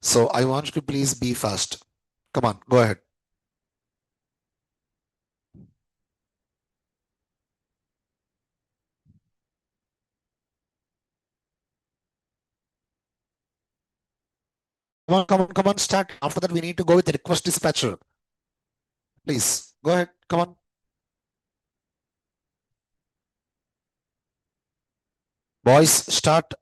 So I want you to please be fast. Come on, go ahead. Come on, start. After that, we need to go with the request dispatcher. Please, go ahead. Come on. Boys, start.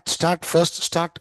Start first. Start.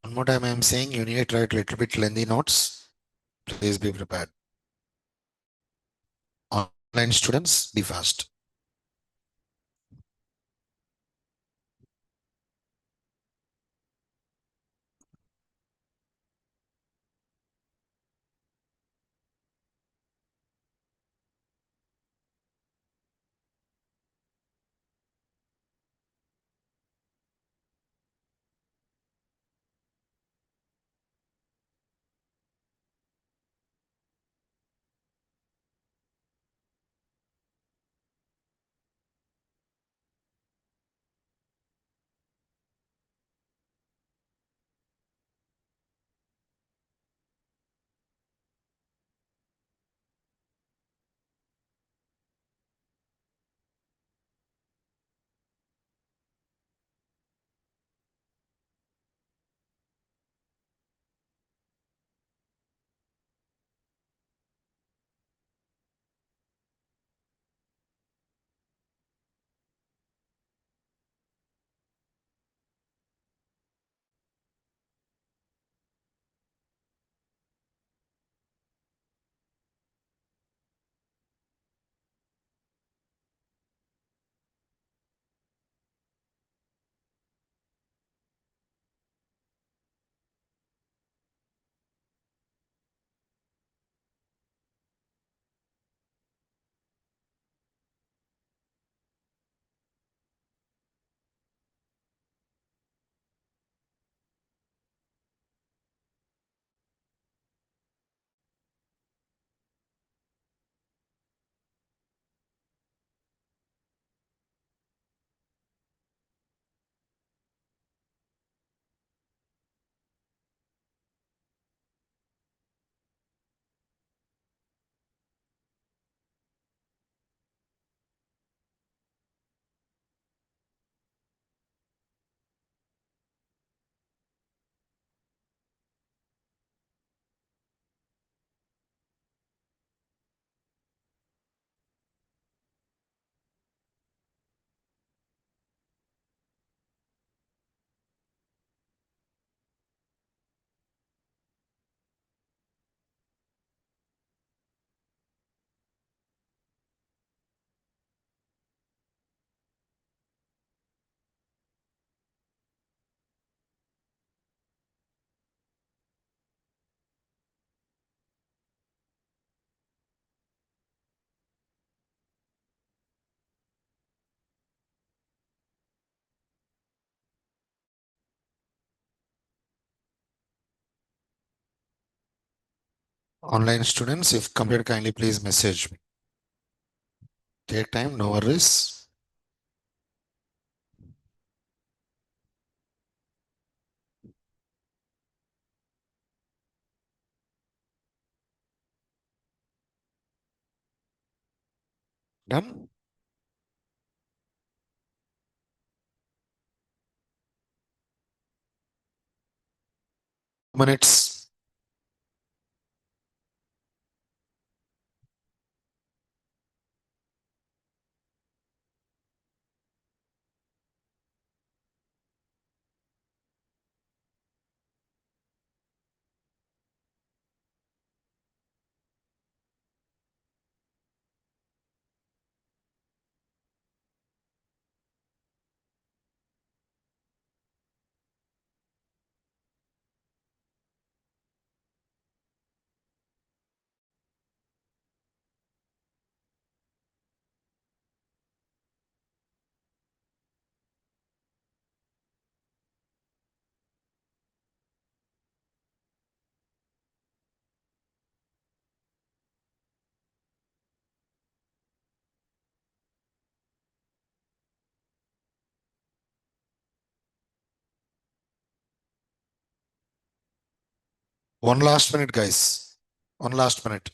One more time, I am saying you need to write a little bit lengthy notes. Please be prepared. Online students, be fast. Online students, if completed, kindly please message me. Take time, no worries. Done? Minutes. One last minute, guys. One last minute.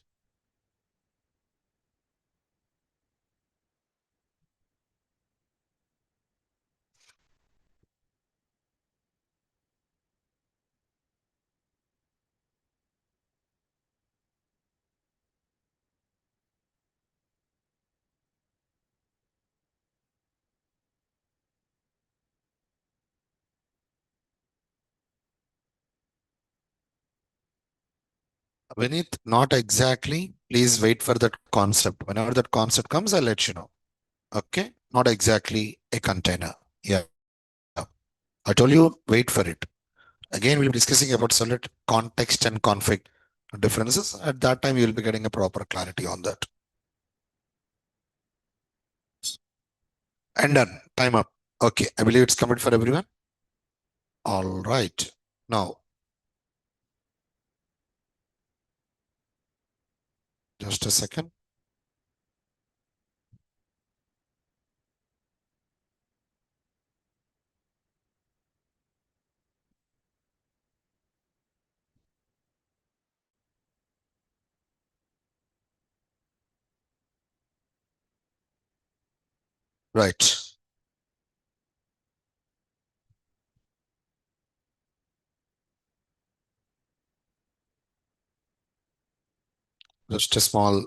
Vinith, not exactly. Please wait for that concept. Whenever that concept comes, I'll let you know. Okay? Not exactly a container. Yeah. I told you, wait for it. Again, we'll be discussing about solid context and config differences. At that time, you'll be getting a proper clarity on that. And done. Time up. Okay. I believe it's coming for everyone. All right. Now, just a second. Right. Just a small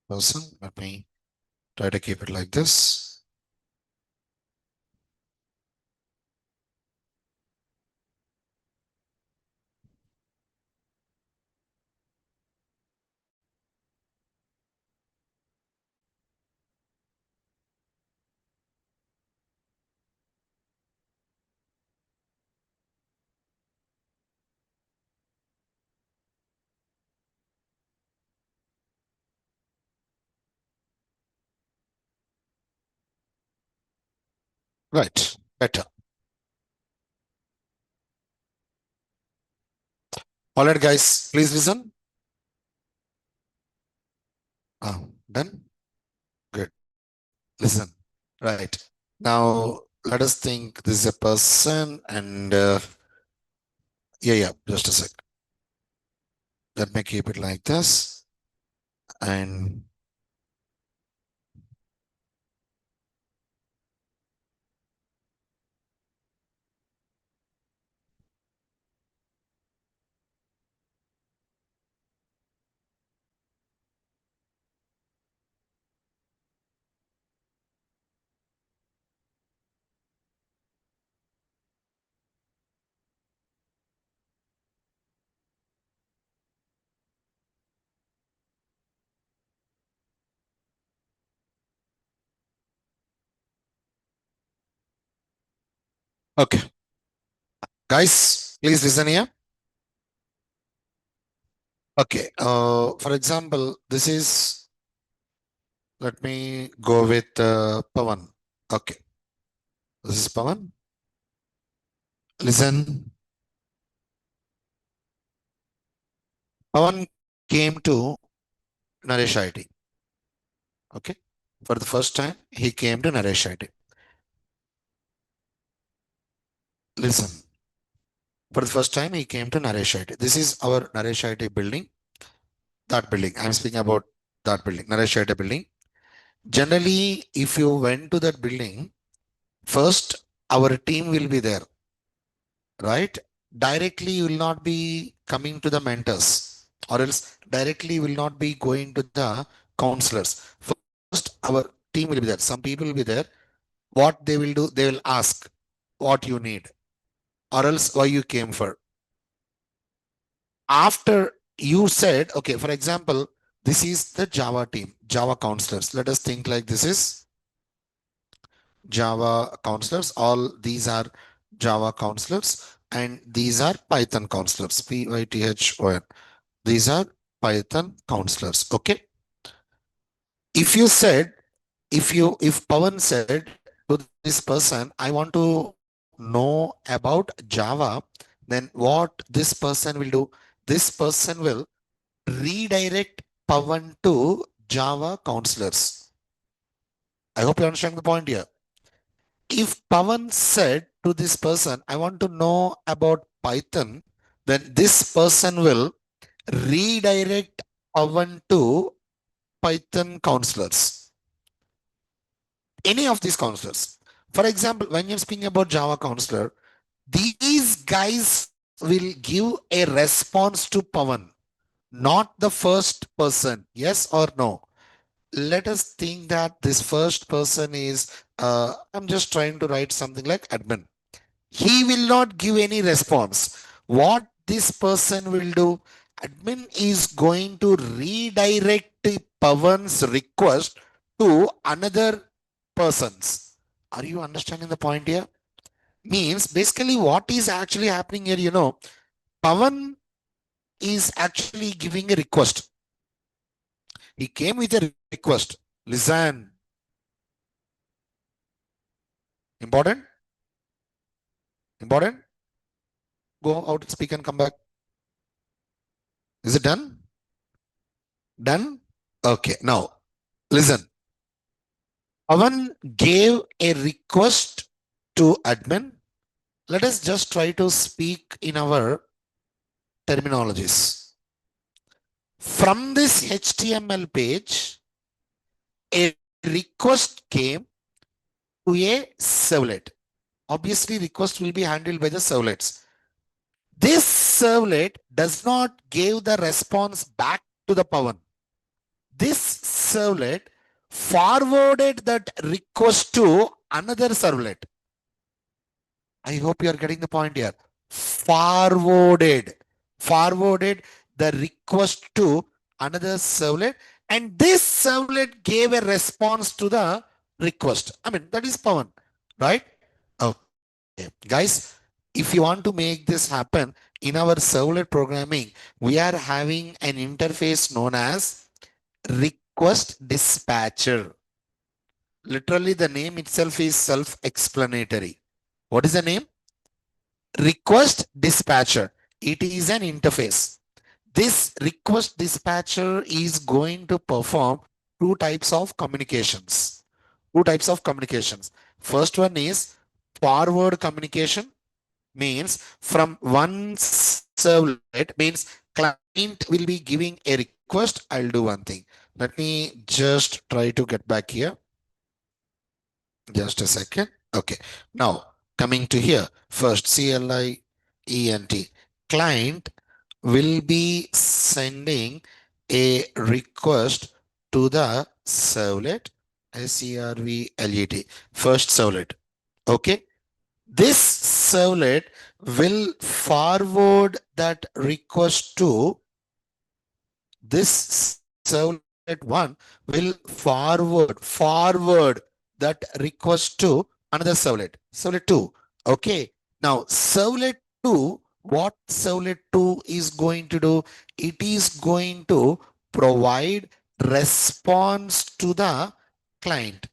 person. Let me try to keep it like this. Right. Better. All right, guys. Please listen. Done. Good. Listen. Right. Now, let us think this is a person and yeah. Just a sec. Let me keep it like this. And okay. Guys, please listen here. Okay. For example, this is, let me go with Pawan. Okay. This is Pawan. Listen. Pawan came to Naresh IT. Okay. For the first time, he came to Naresh IT. Listen, for the first time, he came to Naresh IT. This is our Naresh IT building. That building. I'm speaking about that building, Naresh IT building. Generally, if you went to that building, first our team will be there, right? Directly, you will not be coming to the mentors, or else directly you will not be going to the counselors. First, our team will be there. Some people will be there. What they will do, they will ask what you need, or else why you came for. After you said, okay, for example, this is the Java team, Java counselors. Let us think like this is Java counselors. All these are Java counselors, and these are Python counselors. Python. These are Python counselors. Okay. If you said, if Pawan said to this person, I want to know about Java, then what this person will do? This person will redirect Pawan to Java counselors. I hope you understand the point here. If Pawan said to this person, I want to know about Python, then this person will redirect Pawan to Python counselors. Any of these counselors. For example, when you're speaking about Java counselor, these guys will give a response to Pawan, not the first person. Yes or no? Let us think that this first person is, I'm just trying to write something like admin. He will not give any response. What this person will do, admin is going to redirect Pawan's request to another persons. Are you understanding the point here? Means basically what is actually happening here, Pawan is actually giving a request. He came with a request. Listen, important, important. Go out, speak and come back. Is it done? Done? Okay. Now, listen. Pawan gave a request to admin. Let us just try to speak in our terminologies. From this HTML page, a request came to a servlet. Obviously, request will be handled by the servlets. This servlet does not give the response back to the Pawan. This servlet forwarded that request to another servlet. I hope you are getting the point here. Forwarded the request to another servlet, and this servlet gave a response to the request. I mean, that is Pawan, right? Okay, guys, if you want to make this happen in our servlet programming, we are having an interface known as request dispatcher. Literally, the name itself is self-explanatory. What is the name? Request dispatcher. It is an interface. This request dispatcher is going to perform two types of communications. Two types of communications. First one is forward communication, means from one servlet, means client will be giving a request. I'll do one thing. Let me just try to get back here. Just a second. Okay. Now coming to here, first CLIENT. Client will be sending a request to the servlet, SERVLET, first servlet. Okay. This servlet will forward that request to this servlet one will forward that request to another servlet, servlet 2. Okay. Now servlet 2, what servlet 2 is going to do? It is going to provide response to the client.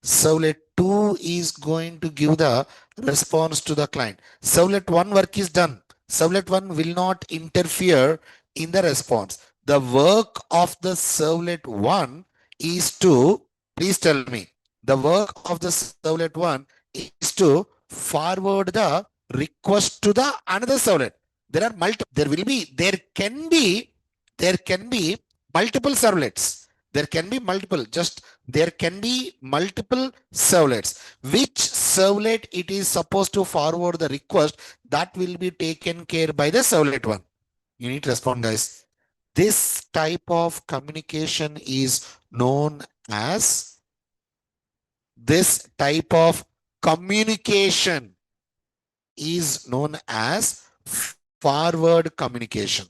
Servlet 2 is going to give the response to the client. Servlet 1 work is done. Servlet 1 will not interfere in the response. The work of the servlet 1 is to, please tell me, the work of the servlet 1 is to forward the request to the another servlet. There are multiple, there can be multiple servlets. There can be multiple, just there can be multiple servlets. Which servlet it is supposed to forward the request, that will be taken care by the servlet 1. You need to respond, guys. This type of communication is known as, this type of communication is known as forward communication.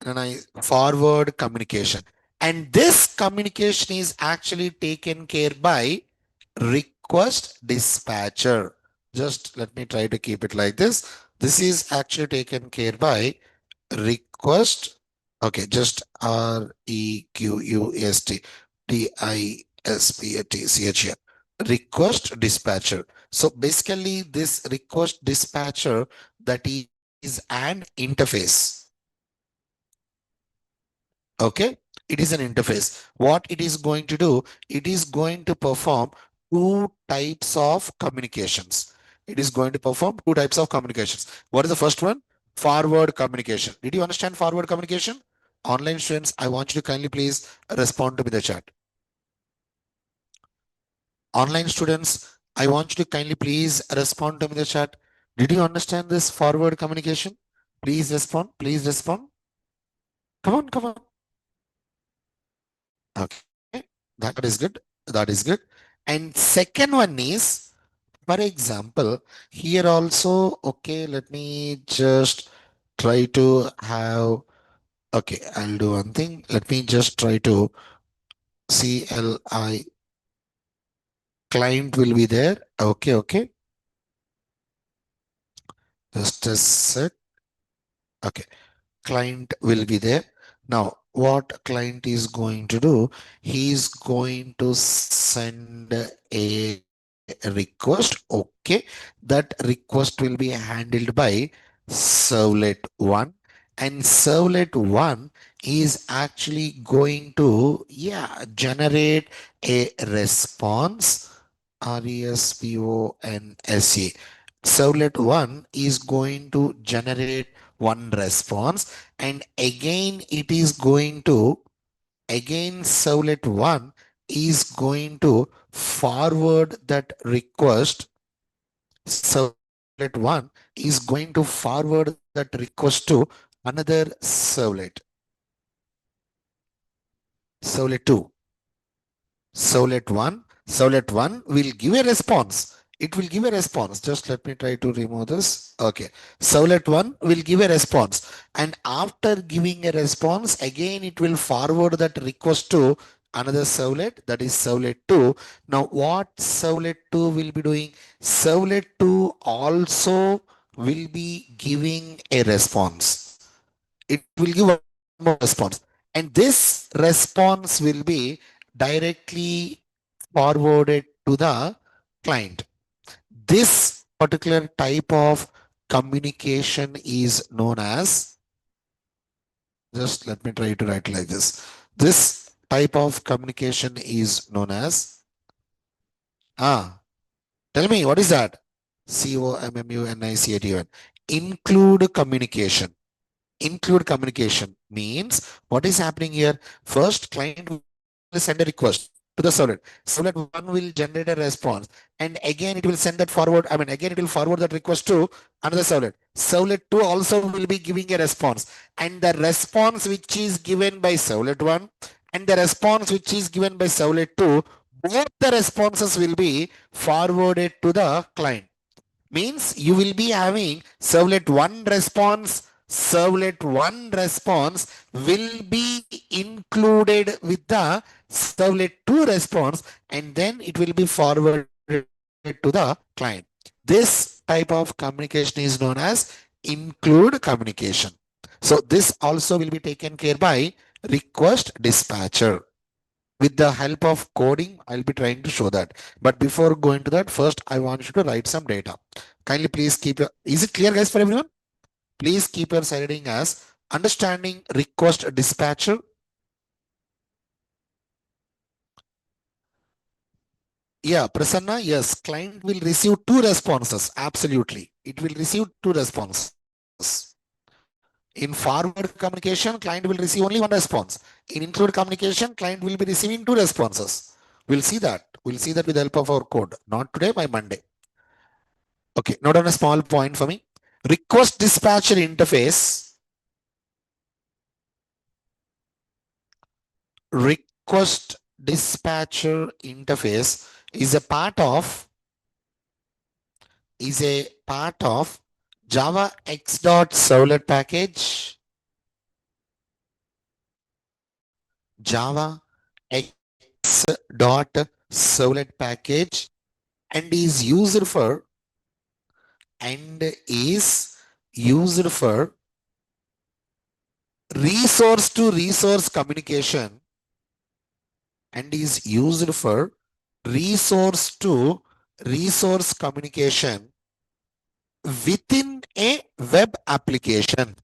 And forward communication. And this communication is actually taken care by request dispatcher. Just let me try to keep it like this. This is actually taken care by request. Okay, just REQUST request dispatcher. So basically this request dispatcher, that is an interface. Okay, it is an interface. What it is going to do, it is going to perform two types of communications. It is going to perform two types of communications. What is the first one? Forward communication. Did you understand forward communication? Online students, I want you to kindly please respond to me in the chat. Online students, I want you to kindly please respond to me in the chat. Did you understand this forward communication? Please respond. Please respond. Come on, come on. Okay, that is good. That is good. And second one is, for example, here also, okay, let me just try to have, okay, I'll do one thing. Let me just try to CLI client will be there. Okay, okay. Just a sec. Okay. Client will be there. Now, what client is going to do? He is going to send a request. Okay, that request will be handled by servlet 1, and servlet 1 is actually going to, yeah, generate a response. RESPONSE. Servlet 1 is going to generate one response, and again it is going to, again servlet 1 is going to forward that request. Servlet 1 is going to forward that request to another servlet. Servlet 2. Servlet 1 will give a response. It will give a response. Just let me try to remove this. Okay. Servlet 1 will give a response. And after giving a response, again, it will forward that request to another servlet, that is servlet 2. Now, what servlet 2 will be doing? Servlet 2 also will be giving a response. It will give one more response. And this response will be directly forwarded to the client. This particular type of communication is known as, just let me try to write like this. This type of communication is known as, tell me, what is that? COMMUNICATION. Include communication. Include communication means, what is happening here? First, client will send a request to the servlet. Servlet 1 will generate a response, and again it will send that forward. I mean, again it will forward that request to another servlet. Servlet 2 also will be giving a response, and the response which is given by servlet 1 and the response which is given by servlet 2, both the responses will be forwarded to the client. Means you will be having servlet 1 response. Servlet 1 response will be included with the servlet 2 response, and then it will be forwarded to the client. This type of communication is known as include communication. So this also will be taken care by request dispatcher. With the help of coding, I'll be trying to show that. But before going to that, first I want you to write some data. Kindly please keep your, is it clear guys for everyone? Please keep your side heading as understanding request dispatcher. Yeah, Prasanna, yes, client will receive two responses. Absolutely. It will receive two responses. In forward communication, client will receive only one response. In include communication, client will be receiving two responses. We'll see that. We'll see that with the help of our code. Not today, by Monday. Okay, note on a small point for me. Request dispatcher interface. Request dispatcher interface is a part of Java X.Servlet package, Java X.Servlet package, and is used for resource to resource communication and is used for resource to resource communication within a web application.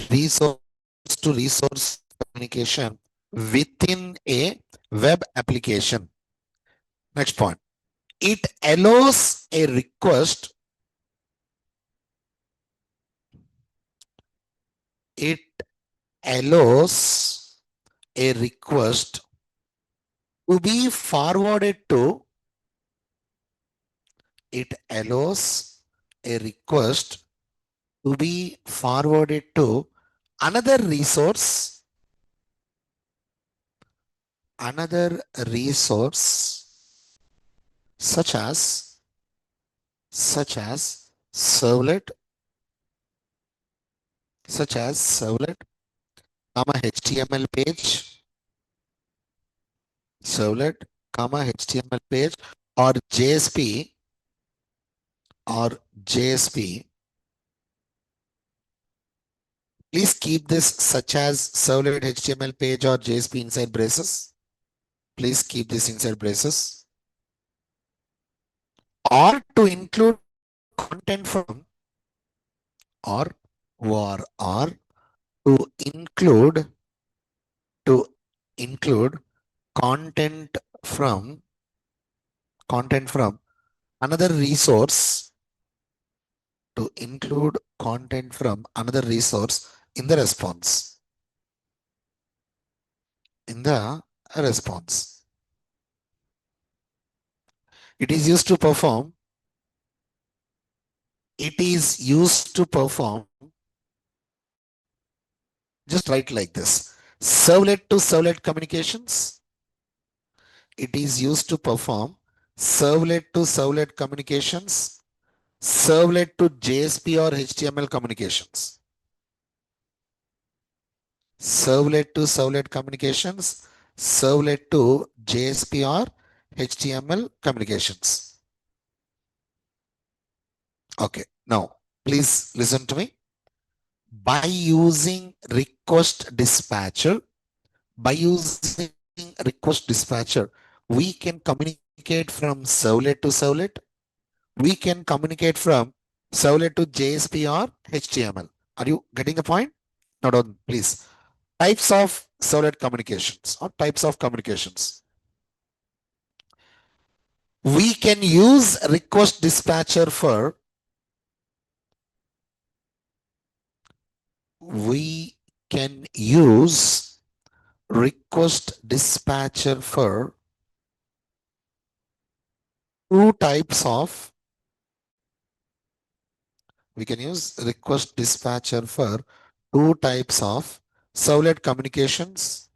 Resource to resource communication within a web application. Next point. It allows a request. It allows a request to be forwarded to. It allows a request to be forwarded to another resource, such as servlet, HTML page, servlet, HTML page, or JSP, or JSP. Please keep this such as servlet, HTML page, or JSP inside braces. Please keep this inside braces. Or to include content from, or to include content from another resource, to include content from another resource in the response. It is used to perform just write like this: servlet to servlet communications. It is used to perform servlet to servlet communications, servlet to JSP or HTML communications. Servlet to servlet communications, servlet to JSP or HTML communications. Okay, now please listen to me. By using request dispatcher, we can communicate from servlet to servlet. We can communicate from servlet to JSP or HTML. Are you getting the point? Now, don't, please. Types of servlet communications or types of communications. We can use request dispatcher for two types of servlet communications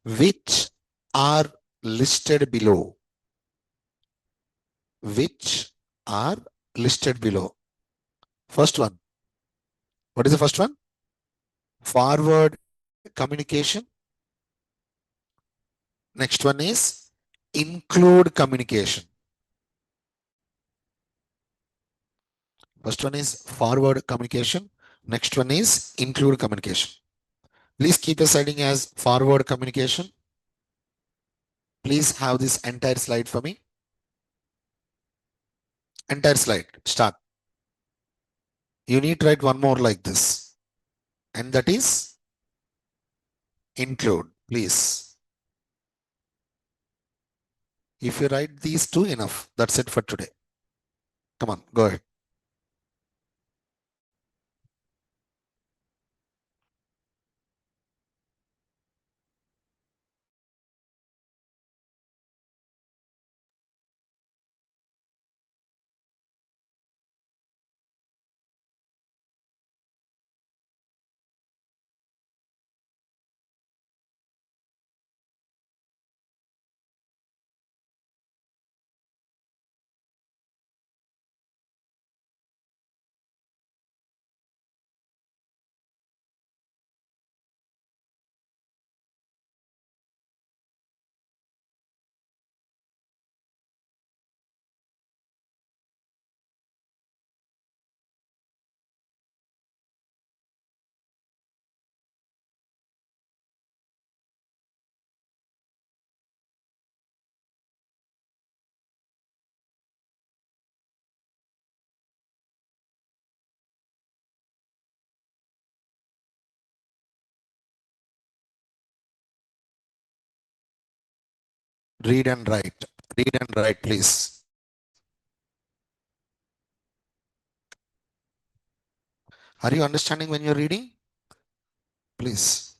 which are listed below. First one. What is the first one? Forward communication. Next one is include communication. First one is forward communication. Next one is include communication. Please keep a sliding as forward communication. Please have this entire slide for me. Entire slide. Start. You need to write one more like this. And that is include. Please. If you write these two, enough. That's it for today. Come on, go ahead. Read and write. Read and write, please. Are you understanding when you're reading? Please.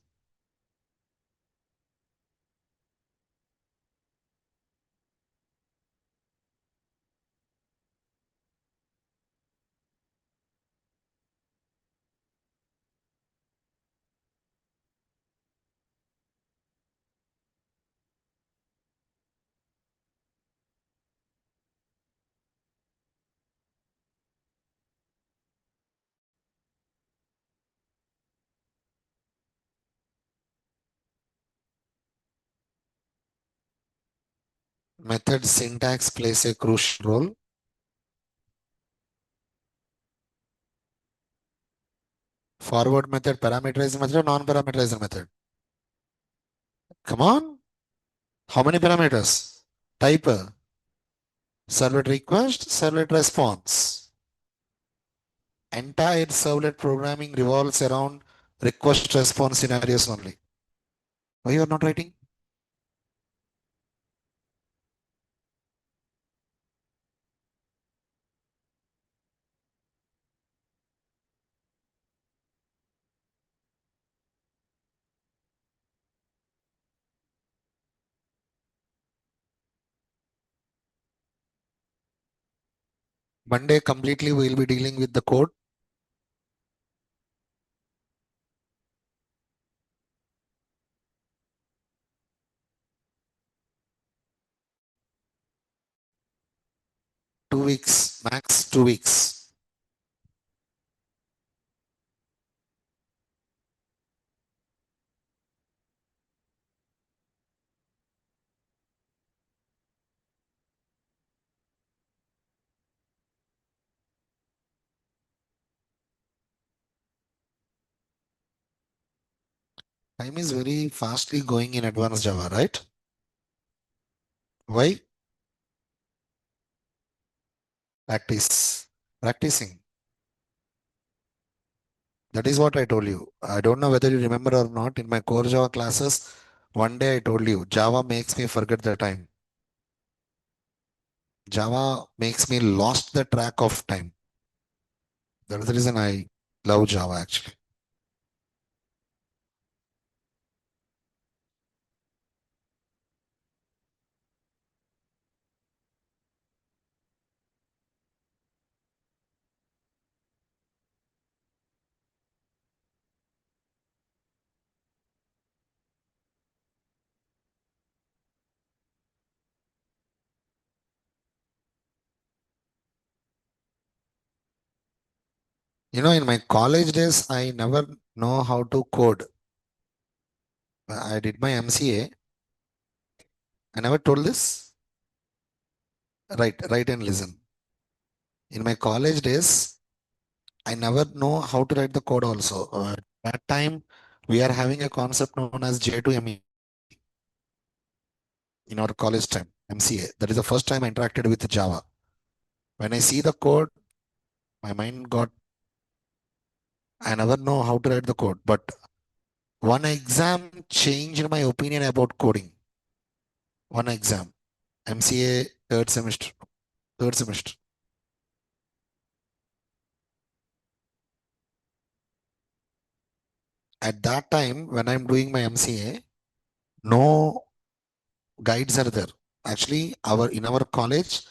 Method syntax plays a crucial role. Forward method, parameterized method, non-parameterized method. Come on. How many parameters? Type, servlet request, servlet response. Entire servlet programming revolves around request response scenarios only. Why you are not writing? Monday completely we will be dealing with the code. Two weeks, max 2 weeks. Time is very fastly going in advanced Java, right? Why? Practice. Practicing. That is what I told you. I don't know whether you remember or not. In my core Java classes, one day I told you, Java makes me forget the time. Java makes me lost the track of time. That's the reason I love Java actually. In my college days, I never know how to code. I did my MCA. I never told this. Write and listen. In my college days, I never know how to write the code also. That time, We are having a concept known as J2ME in our college time, MCA. That is the first time I interacted with Java. When I see the code, my mind got, I never know how to write the code, but one exam changed my opinion about coding. One exam, MCA third semester. Third semester. At that time, when I'm doing my MCA, no guides are there. Actually, our in our college,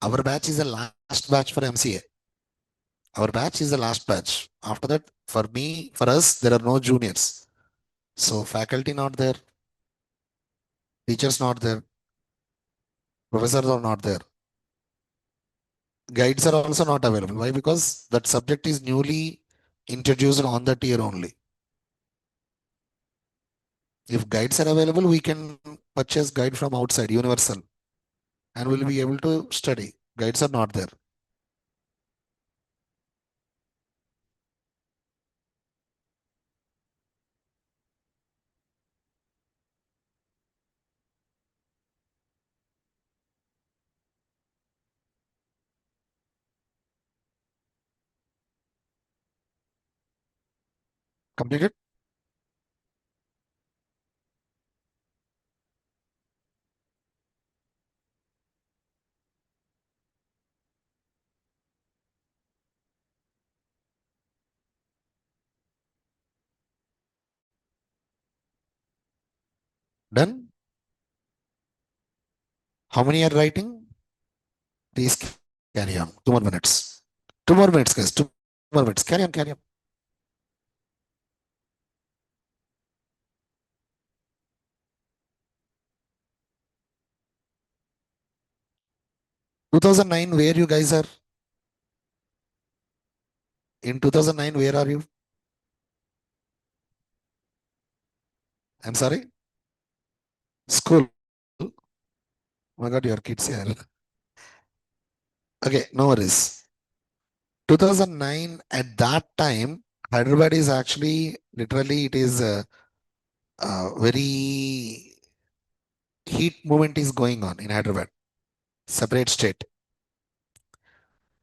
our batch is the last batch for MCA. Our batch is the last batch. After that, for me, for us, there are no juniors. So faculty not there, teachers not there, professors are not there. Guides are also not available. Why? Because that subject is newly introduced on that year only. If guides are available, we can purchase guide from outside, universal, and we'll be able to study. Guides are not there. Completed? Done? How many are writing? Please carry on. 2 more minutes. 2 more minutes, guys. 2 more minutes. Carry on, carry on. 2009, where you guys are? In 2009, where are you? I'm sorry? School. Oh my God, your kids here. Okay, no worries. 2009, at that time, Hyderabad is actually literally it is a very heat movement is going on in Hyderabad, separate state.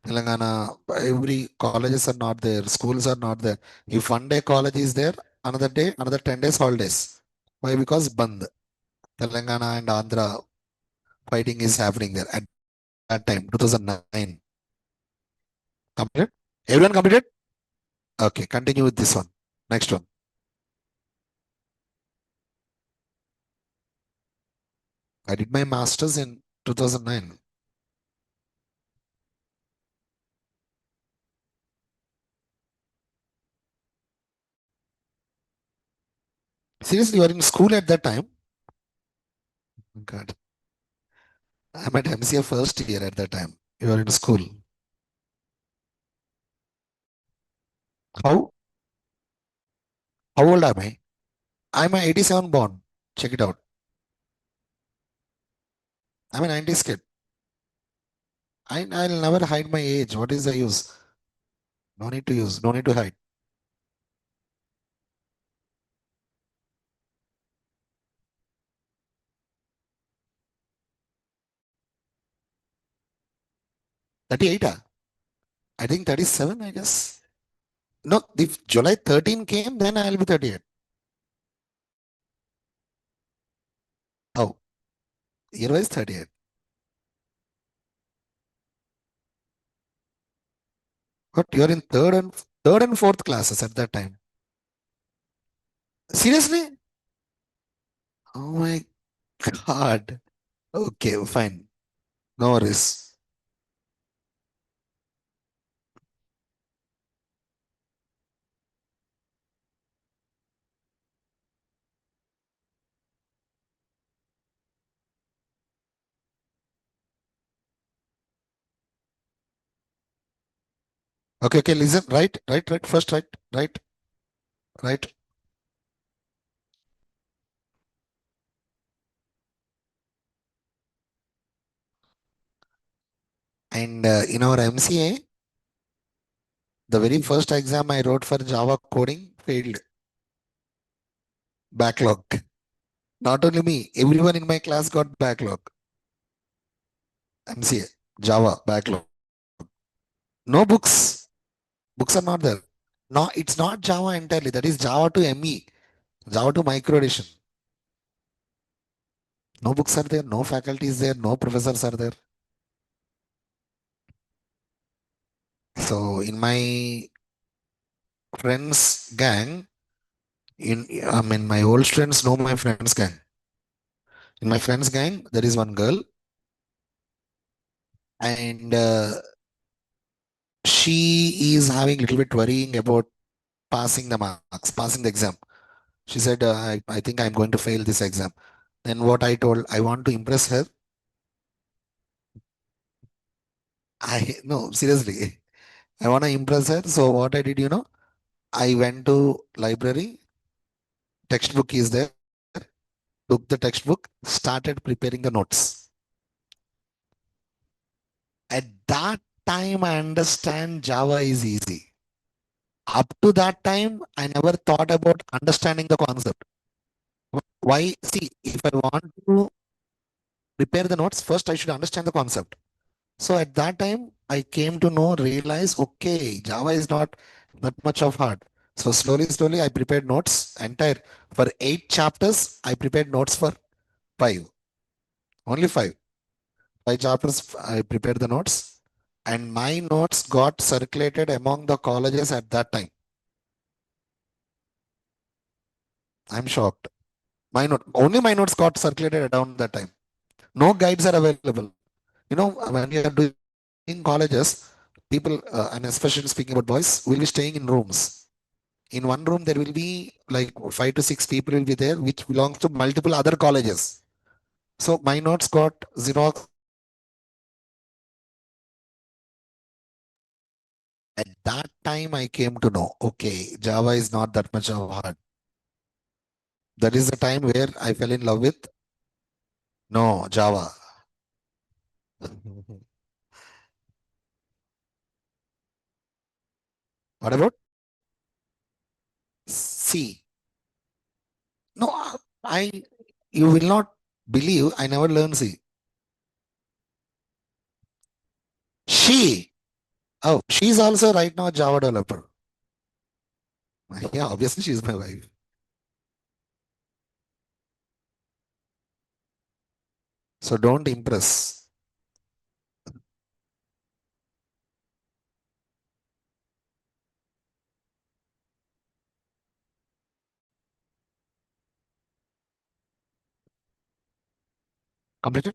Telangana, every colleges are not there, schools are not there. If one day college is there, another day, another 10 days holidays. Why? Because Band. Telangana and Andhra fighting is happening there at that time, 2009. Completed? Everyone completed? Okay, continue with this one. Next one. I did my master's in 2009. Seriously, you are in school at that time? God, I'm at MCA first year at that time. You are in school. How how old am I? I'm a 87 born. Check it out. I'm a 90s kid. I'll never hide my age. What is the use? No need to use. No need to hide. 38. I think 37, I guess. No, if July 13 came, then I'll be 38. Oh, year wise 38. But you're in third and fourth classes at that time. Seriously? Oh my God. Okay, fine. No worries. Okay, okay, listen. Right. First, right. And in our MCA, the very first exam I wrote for Java coding failed. backlog. Not only me, everyone in my class got backlog. MCA, Java, backlog. No books. Books are not there. No, it's not Java entirely. That is Java to ME, Java to micro edition. No books are there, no faculty is there, no professors are there. So in my friends gang, my old friends know my friends gang. In my friends gang, there is one girl, and she is having a little bit worrying about passing the marks, passing the exam. She said, I think I'm going to fail this exam. Then what I told, I want to impress her. No, seriously, I want to impress her. So what I did, I went to library, textbook is there, took the textbook, started preparing the notes. At that time, I understand Java is easy. Up to that time, I never thought about understanding the concept. Why? See, if I want to prepare the notes, first I should understand the concept. So at that time, I came to know, realize, okay, Java is not that much of hard. So slowly, I prepared notes entire for 8 chapters. I prepared notes for five, only five. 5 chapters. I prepared the notes, and my notes got circulated among the colleges at that time. I'm shocked. Only my notes got circulated around that time. No guides are available. When we are doing colleges, people, and especially speaking about boys, will be staying in rooms. In one room, there will be like 5 to 6 people will be there, which belongs to multiple other colleges. So my notes got Xerox. At that time, I came to know, okay, Java is not that much of hard. That is the time where I fell in love with no Java. What about C? No, I. You will not believe I never learned C. She. Oh, she's also right now a Java developer. Yeah, obviously she's my wife. So don't impress. Completed?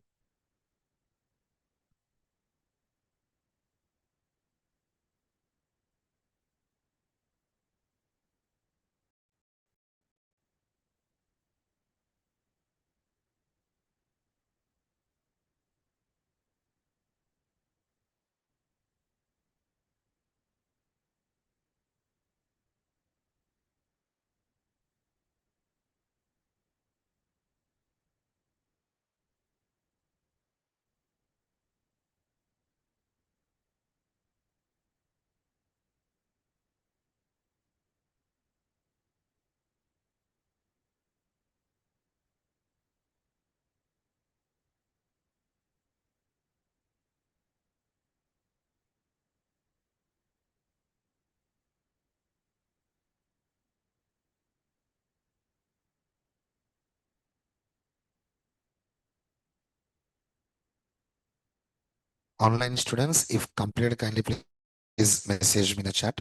Online students, if completed, kindly please message me in the chat.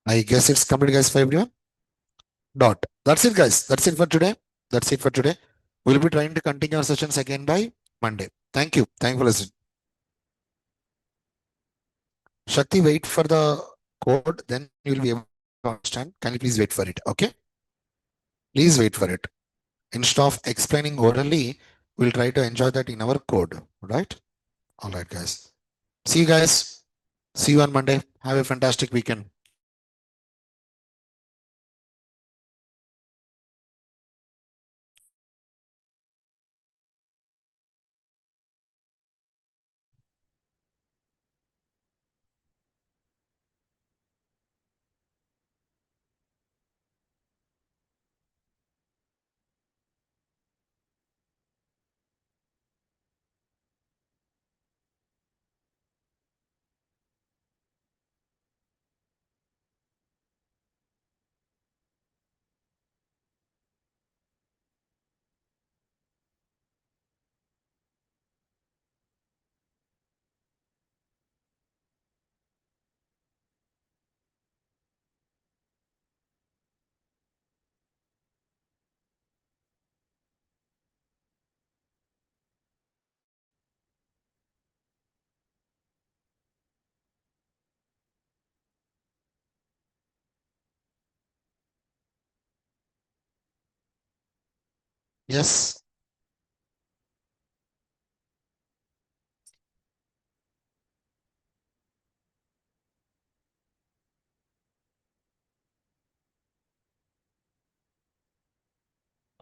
I guess it's complete, guys, for everyone. Dot. That's it, guys. That's it for today. That's it for today. We'll be trying to continue our sessions again by Monday. Thank you. Thank you for listening. Shakti, wait for the code, then you'll be able to understand. Can you please wait for it? Okay? Please wait for it. Instead of explaining orally, we'll try to enjoy that in our code. Right? All right, guys. See you guys. See you on Monday. Have a fantastic weekend. Yes.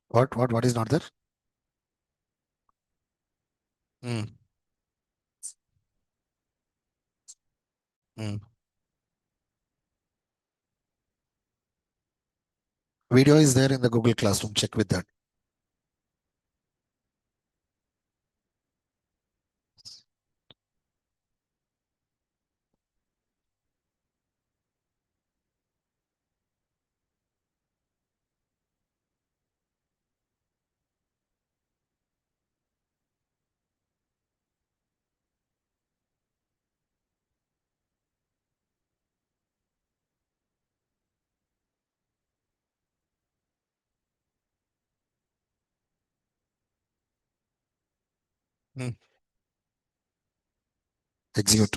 What is not there? Mm, mm. Video is there in the Google Classroom. Check with that. Mm. Execute.